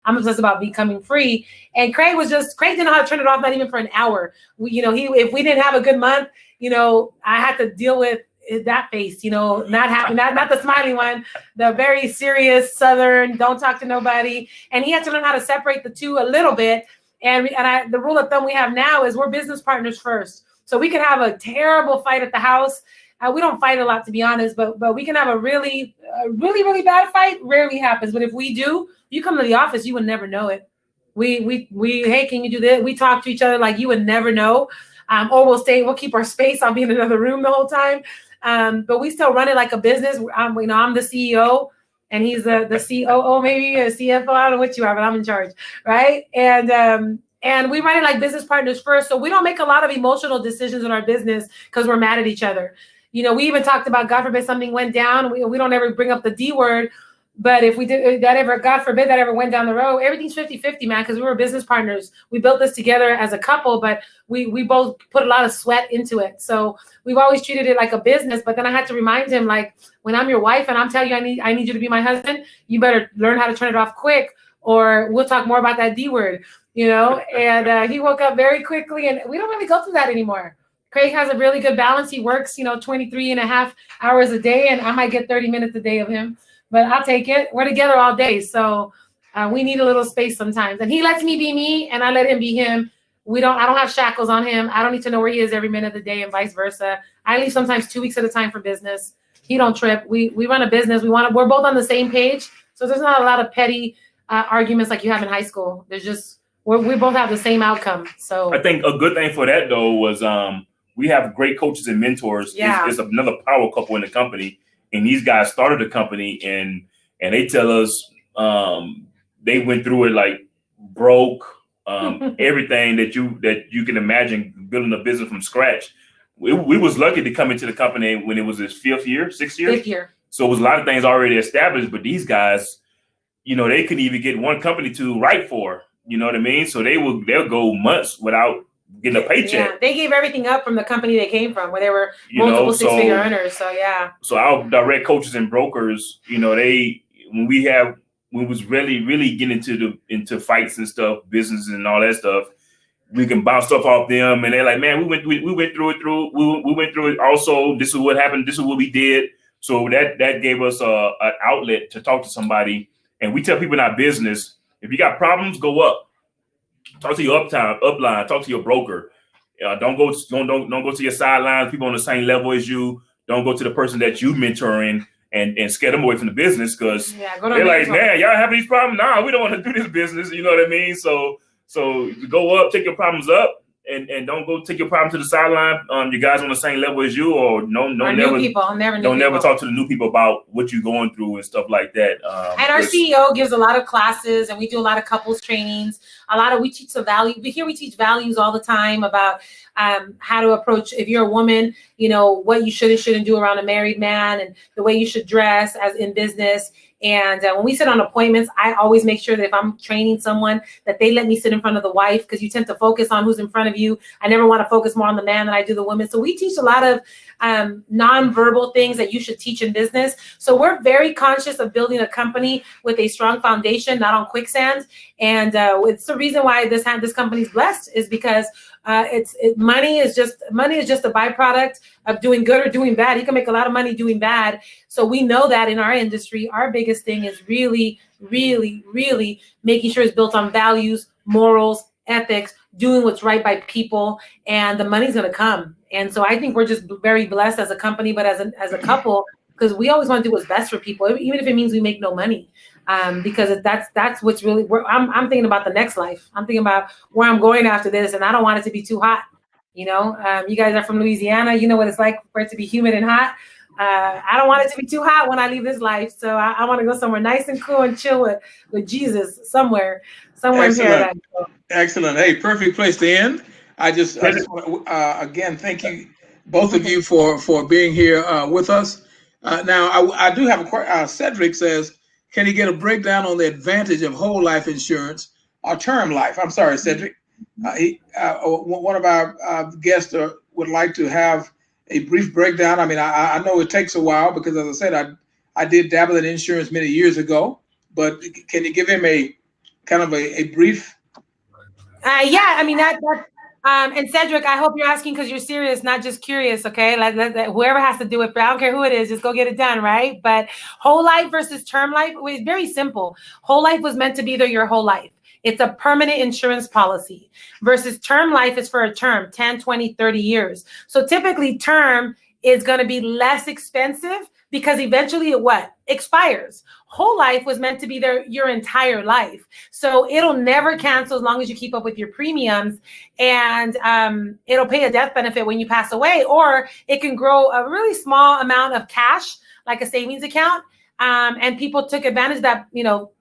I'm obsessed about becoming free. And Craig didn't know how to turn it off, not even for an hour. If we didn't have a good month, I had to deal with that face, not happy, not the smiling one, the very serious Southern, don't talk to nobody. And he had to learn how to separate the two a little bit. And the rule of thumb we have now is we're business partners first. So we can have a terrible fight at the house. We don't fight a lot, to be honest, but we can have a really, really bad fight. Rarely happens. But if we do, you come to the office, you would never know it. We hey, can you do this? We talk to each other like you would never know. Or we'll keep our space. I'll be in another room the whole time. But we still run it like a business. I'm the CEO and he's the COO, maybe a CFO. I don't know what you are, but I'm in charge, right? And we run it like business partners first. So we don't make a lot of emotional decisions in our business because we're mad at each other. We even talked about, God forbid, something went down. We don't ever bring up the D word. But if we did that ever, God forbid, that ever went down the road, everything's 50-50, man, because we were business partners. We built this together as a couple, but we both put a lot of sweat into it. So we've always treated it like a business. But then I had to remind him, like, when I'm your wife and I'm telling you I need you to be my husband, you better learn how to turn it off quick, or we'll talk more about that D word, And he woke up very quickly, and we don't really go through that anymore. Craig has a really good balance. He works, 23 and a half hours a day, and I might get 30 minutes a day of him. But I'll take it. We're together all day. So we need a little space sometimes. And he lets me be me and I let him be him. I don't have shackles on him. I don't need to know where he is every minute of the day and vice versa. I leave sometimes 2 weeks at a time for business. He don't trip. We run a business. We're both on the same page. So there's not a lot of petty arguments like you have in high school. There's just, we both have the same outcome. So I think a good thing for that though was we have great coaches and mentors. Yeah. It's another power couple in the company. And these guys started the company, and they tell us they went through it like broke, everything that you can imagine building a business from scratch. We was lucky to come into the company when it was his sixth year. Fifth year. So it was a lot of things already established, but these guys, they couldn't even get one company to write for, you know what I mean? So they'll go months without getting a paycheck. Yeah, they gave everything up from the company they came from, where they were multiple six-figure earners. So yeah. So our direct coaches and brokers, when we was really getting into fights and stuff, business and all that stuff, we can bounce stuff off them, and they're like, man, we went through it. Also, this is what happened. This is what we did. So that gave us an outlet to talk to somebody. And we tell people in our business, if you got problems, go up. Talk to your upline. Talk to your broker. Don't go to your sidelines. People on the same level as you. Don't go to the person that you mentoring and scare them away from the business, because they're like, man, y'all have these problems. Nah, we don't want to do this business. You know what I mean? So go up, take your problems up, and don't go take your problem to the sideline. You guys on the same level as you, or never talk to the new people about what you're going through and stuff like that. And our CEO gives a lot of classes, and we do a lot of couples trainings. We teach the value. We teach values all the time about how to approach, if you're a woman, what you should and shouldn't do around a married man, and the way you should dress as in business. And when we sit on appointments, I always make sure that if I'm training someone, that they let me sit in front of the wife, because you tend to focus on who's in front of you. I never want to focus more on the man than I do the woman. So we teach a lot of nonverbal things that you should teach in business. So we're very conscious of building a company with a strong foundation, not on quicksand. And it's the reason why this company's blessed, is because money is just a byproduct of doing good or doing bad. You can make a lot of money doing bad. So we know that in our industry, our biggest thing is really, really, really making sure it's built on values, morals, ethics, doing what's right by people, and the money's going to come. And so I think we're just very blessed as a company, but as a couple, because we always want to do what's best for people, even if it means we make no money. Because that's what's really, I'm thinking about the next life. I'm thinking about where I'm going after this, and I don't want it to be too hot. You guys are from Louisiana. You know what it's like for it to be humid and hot. I don't want it to be too hot when I leave this life. So I want to go somewhere nice and cool and chill with Jesus somewhere in paradise. Excellent. Hey, perfect place to end. I just want to, again, thank you, both of you, for being here with us. Now, I do have a question. Cedric says, can he get a breakdown on the advantage of whole life insurance or term life? I'm sorry, Cedric. One of our guests would like to have a brief breakdown. I mean, I know it takes a while, because, as I said, I did dabble in insurance many years ago. But can you give him a kind of a brief? Yeah, I mean and Cedric, I hope you're asking because you're serious, not just curious. Okay, whoever has to do it, but I don't care who it is, just go get it done, right? But whole life versus term life was very simple. Whole life was meant to be there your whole life. It's a permanent insurance policy, versus term life is for a term, 10, 20, 30 years. So typically term is going to be less expensive, because eventually it expires. Whole life was meant to be there your entire life. So it'll never cancel as long as you keep up with your premiums, and it'll pay a death benefit when you pass away, or it can grow a really small amount of cash, like a savings account. And people took advantage of that,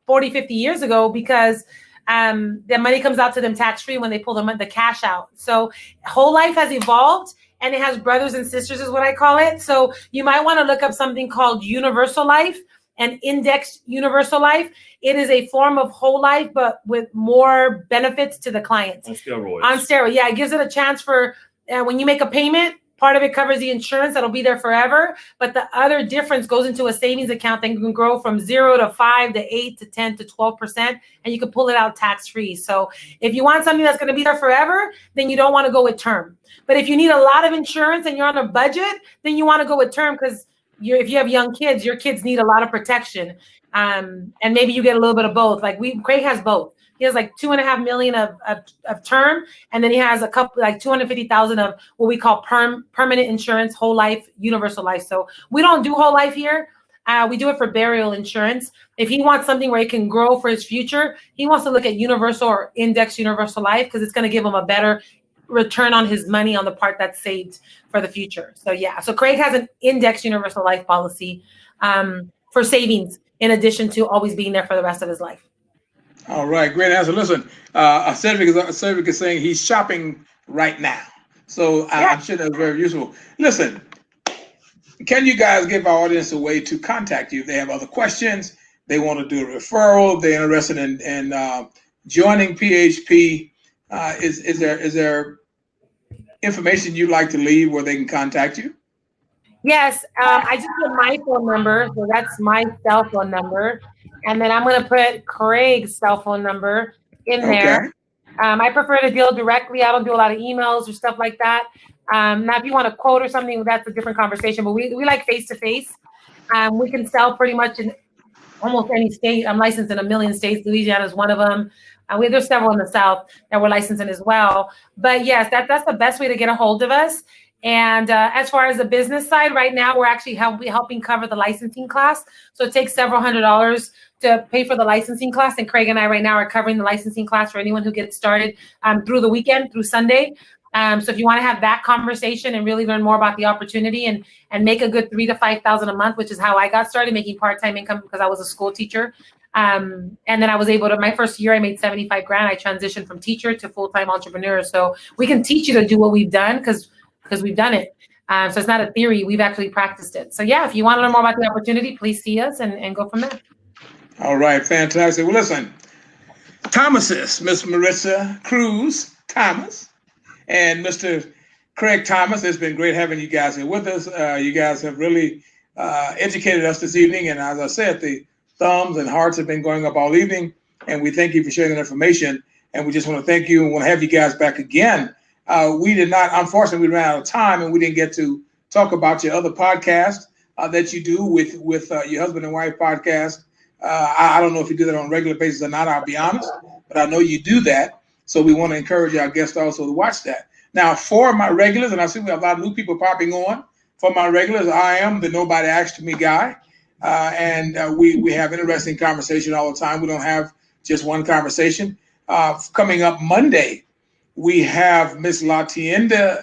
40, 50 years ago, because the money comes out to them tax-free when they pull the cash out. So whole life has evolved, and it has brothers and sisters, is what I call it. So you might want to look up something called universal life and indexed universal life. It is a form of whole life, but with more benefits to the client. On steroids. On steroids, yeah. It gives it a chance for when you make a payment, part of it covers the insurance that'll be there forever. But the other difference goes into a savings account that can grow from 0 to 5 to 8 to 10 to 12%, and you can pull it out tax-free. So if you want something that's going to be there forever, then you don't want to go with term. But if you need a lot of insurance and you're on a budget, then you want to go with term, because if you have young kids, your kids need a lot of protection. And maybe you get a little bit of both. Like Craig has both. He has like $2.5 million of term, and then he has a couple, like $250,000 of what we call permanent insurance, whole life, universal life. So we don't do whole life here. We do it for burial insurance. If he wants something where he can grow for his future, he wants to look at universal or index universal life, because it's going to give him a better return on his money on the part that's saved for the future. So yeah, so Craig has an index universal life policy for savings, in addition to always being there for the rest of his life. All right, great answer. Listen, Cedric is saying he's shopping right now. So Yeah. I'm sure that's very useful. Listen, can you guys give our audience a way to contact you if they have other questions, they want to do a referral, they're interested in joining PHP? Is there information you'd like to leave where they can contact you? Yes, I just put my phone number, so that's my cell phone number, and then I'm going to put Craig's cell phone number in there. Okay. I prefer to deal directly. I don't do a lot of emails or stuff like that. Now, if you want a quote or something, that's a different conversation. But we like face to face. We can sell pretty much in almost any state. I'm licensed in a million states. Louisiana is one of them. There's several in the South that we're licensed in as well. But yes, that's the best way to get a hold of us. And as far as the business side, right now we're actually helping cover the licensing class. So it takes several $100s to pay for the licensing class. And Craig and I right now are covering the licensing class for anyone who gets started through the weekend, through Sunday. So if you want to have that conversation and really learn more about the opportunity and make a good $3,000 to $5,000 a month, which is how I got started making part-time income because I was a school teacher. And then I was able to, my first year I made 75 grand. I transitioned from teacher to full-time entrepreneur. So we can teach you to do what we've done because we've done it. So it's not a theory, we've actually practiced it. So yeah, if you want to learn more about the opportunity, please see us and go from there. All right, fantastic. Well, listen, Thomases, Miss Maritza Cruz Thomas and Mr. Craig Thomas, it's been great having you guys here with us. You guys have really educated us this evening. And as I said, the thumbs and hearts have been going up all evening. And we thank you for sharing that information. And we just want to thank you and want to have you guys back again. We did not, unfortunately, we ran out of time and we didn't get to talk about your other podcast that you do with your husband and wife podcast. I don't know if you do that on a regular basis or not, I'll be honest, but I know you do that. So we want to encourage our guests also to watch that. Now, for my regulars, and I see we have a lot of new people popping on. For my regulars, I am the Nobody Asked Me guy. And we have interesting conversation all the time. We don't have just one conversation. Coming up Monday, we have Miss Latienda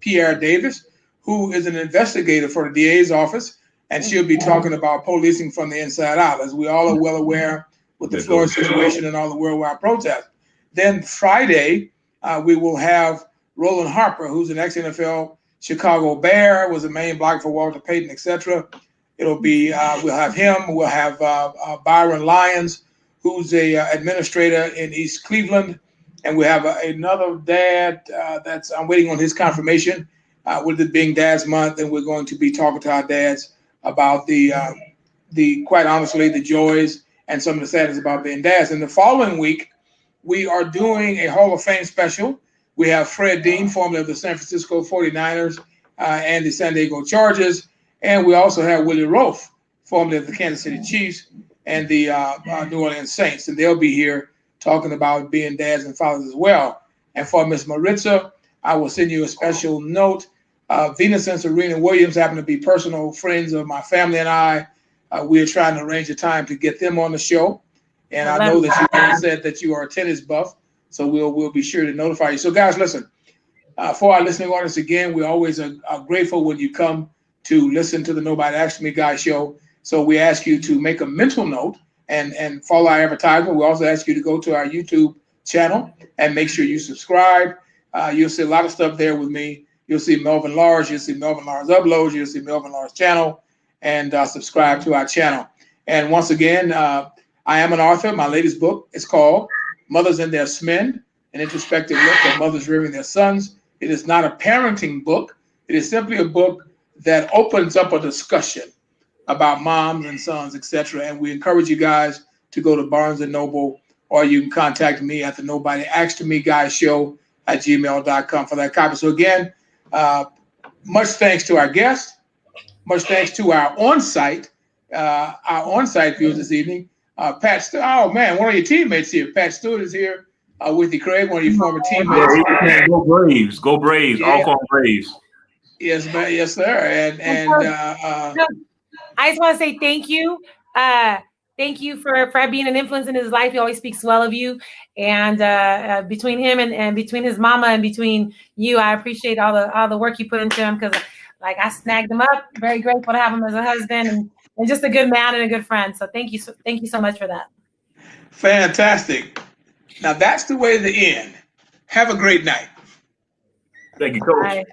Pierre Davis, who is an investigator for the DA's office, and she'll be talking about policing from the inside out, as we all are well aware with the Florida situation and all the worldwide protests. Then Friday, we will have Roland Harper, who's an ex-NFL Chicago Bear, was a main blocker for Walter Payton, etc. It'll be, we'll have him. We'll have Byron Lyons, who's a administrator in East Cleveland. And we have another dad that's, I'm waiting on his confirmation with it being Dad's Month. And we're going to be talking to our dads about the quite honestly, the joys and some of the sadness about being dads. And the following week, we are doing a Hall of Fame special. We have Fred Dean, formerly of the San Francisco 49ers and the San Diego Chargers. And we also have Willie Roaf, formerly of the Kansas City Chiefs and the New Orleans Saints. And they'll be here talking about being dads and fathers as well. And for Miss Maritza, I will send you a special note. Venus and Serena Williams happen to be personal friends of my family and I. We are trying to arrange a time to get them on the show. And I know that you said that you are a tennis buff, so we'll be sure to notify you. So guys, listen, for our listening audience, again, we always are grateful when you come to listen to the Nobody Asked Me Guy show. So we ask you to make a mental note and follow our advertisement. We also ask you to go to our YouTube channel and make sure you subscribe. You'll see a lot of stuff there with me. You'll see Melvin Lars. You'll see Melvin Lars Uploads. You'll see Melvin Lars channel, and subscribe to our channel. And once again, I am an author. My latest book is called Mothers and Their Smen, an introspective look at mothers rearing their sons. It is not a parenting book. It is simply a book that opens up a discussion about moms and sons, etc. And we encourage you guys to go to Barnes & Noble, or you can contact me at the Nobody Asked Me Guy show at gmail.com for that copy. So again, much thanks to our guests. Much thanks to our on-site viewers this evening. Pat, oh man, one of your teammates here. Pat Stewart is here with you, Craig, one of your former teammates. Yeah, go Braves, go Braves, yeah. All-call Braves. Yes, man, yes, sir. And I just want to say thank you. Thank you for being an influence in his life. He always speaks well of you. And between him and between his mama and between you, I appreciate all the work you put into him, because like I snagged him up. Very grateful to have him as a husband and just a good man and a good friend. So thank you so much for that. Fantastic. Now that's the way to end. Have a great night. Thank you, Coach. Bye.